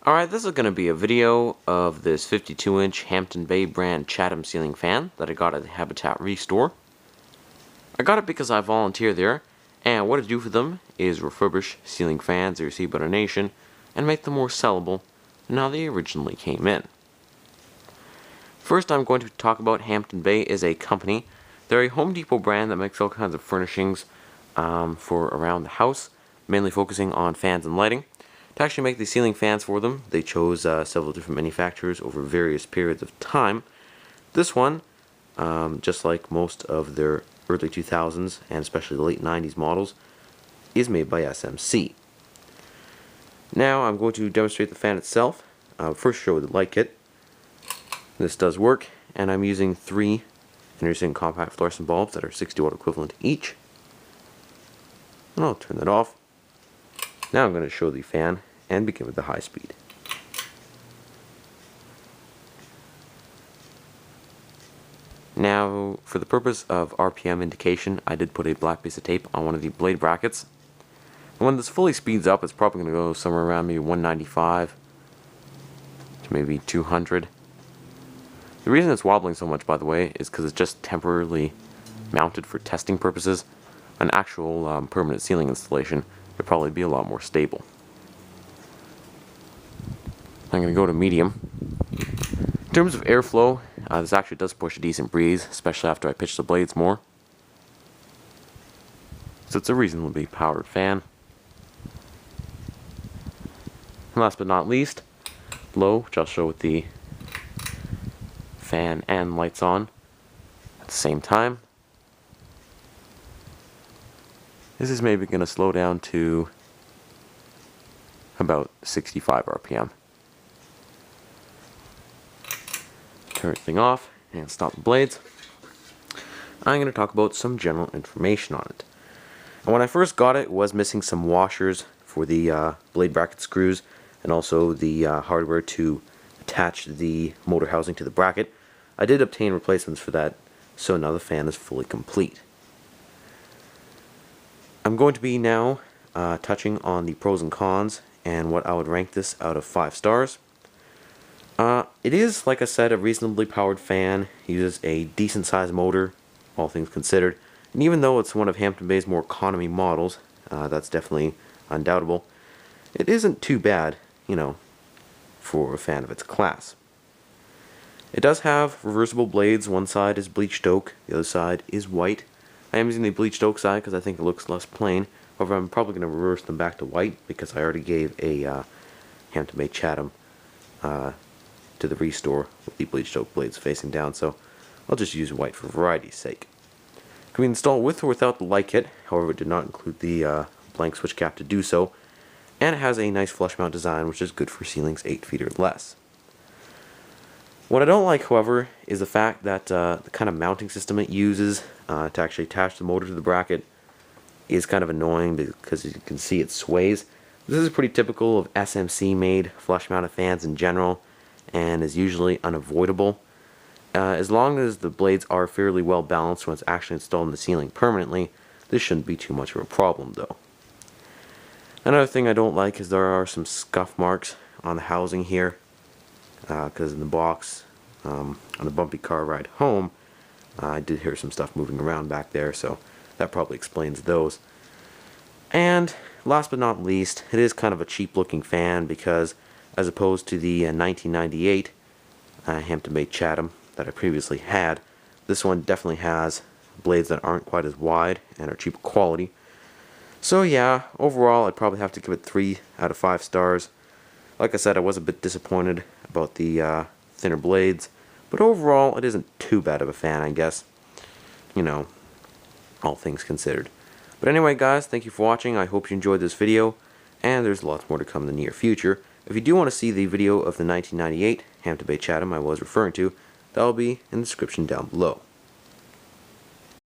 Alright, this is going to be a video of this 52-inch Hampton Bay brand Chatham ceiling fan that I got at the Habitat Restore. I got it because I volunteer there, and what I do for them is refurbish ceiling fans they receive by donation and make them more sellable than how they originally came in. First, I'm going to talk about Hampton Bay as a company. They're a Home Depot brand that makes all kinds of furnishings for around the house, mainly focusing on fans and lighting. To actually make the ceiling fans for them, they chose several different manufacturers over various periods of time. This one, just like most of their early 2000s and especially the late 90s models, is made by SMC. Now I'm going to demonstrate the fan itself. First show the light kit. This does work, and I'm using 3 interesting compact fluorescent bulbs that are 60 watt equivalent each. And I'll turn that off. Now I'm going to show the fan and begin with the high speed. Now, for the purpose of RPM indication, I did put a black piece of tape on one of the blade brackets. And when this fully speeds up, it's probably going to go somewhere around maybe 195 to maybe 200. The reason it's wobbling so much, by the way, is because it's just temporarily mounted for testing purposes. An actual permanent ceiling installation would probably be a lot more stable. I'm going to go to medium. In terms of airflow, this actually does push a decent breeze, especially after I pitch the blades more. So it's a reasonably powered fan. And last but not least, low, which I'll show with the fan and lights on at the same time. This is maybe going to slow down to about 65 RPM. Turn everything off and stop the blades. I'm going to talk about some general information on it. And when I first got it, it was missing some washers for the blade bracket screws and also the hardware to attach the motor housing to the bracket. I did obtain replacements for that, so now the fan is fully complete. I'm going to be now touching on the pros and cons and what I would rank this out of 5 stars. It is, like I said, a reasonably powered fan. It uses a decent sized motor, all things considered. And even though it's one of Hampton Bay's more economy models, that's definitely undoubtable, it isn't too bad, you know, for a fan of its class. It does have reversible blades. One side is bleached oak, the other side is white. I am using the bleached oak side because I think it looks less plain. However, I'm probably going to reverse them back to white because I already gave a Hampton Bay Chatham to the Restore with the bleached oak blades facing down, so I'll just use white for variety's sake. It can be installed with or without the light kit, however it did not include the blank switch cap to do so, and it has a nice flush mount design which is good for ceilings 8 feet or less. What I don't like, however, is the fact that the kind of mounting system it uses to actually attach the motor to the bracket is kind of annoying because you can see it sways. This is pretty typical of SMC made flush mounted fans in general and is usually unavoidable. As long as the blades are fairly well balanced when it's actually installed in the ceiling permanently, this shouldn't be too much of a problem though. Another thing I don't like is there are some scuff marks on the housing here because in the box on the bumpy car ride home I did hear some stuff moving around back there, so that probably explains those. And last but not least, it is kind of a cheap looking fan because as opposed to the 1998 Hampton Bay Chatham that I previously had, this one definitely has blades that aren't quite as wide and are cheaper quality. So yeah, overall I'd probably have to give it 3 out of 5 stars. Like I said, I was a bit disappointed about the thinner blades, but overall it isn't too bad of a fan, I guess, you know, all things considered. But anyway guys, thank you for watching. I hope you enjoyed this video, and there's lots more to come in the near future. If you do want to see the video of the 1998 Hampton Bay Chatham I was referring to, that will be in the description down below.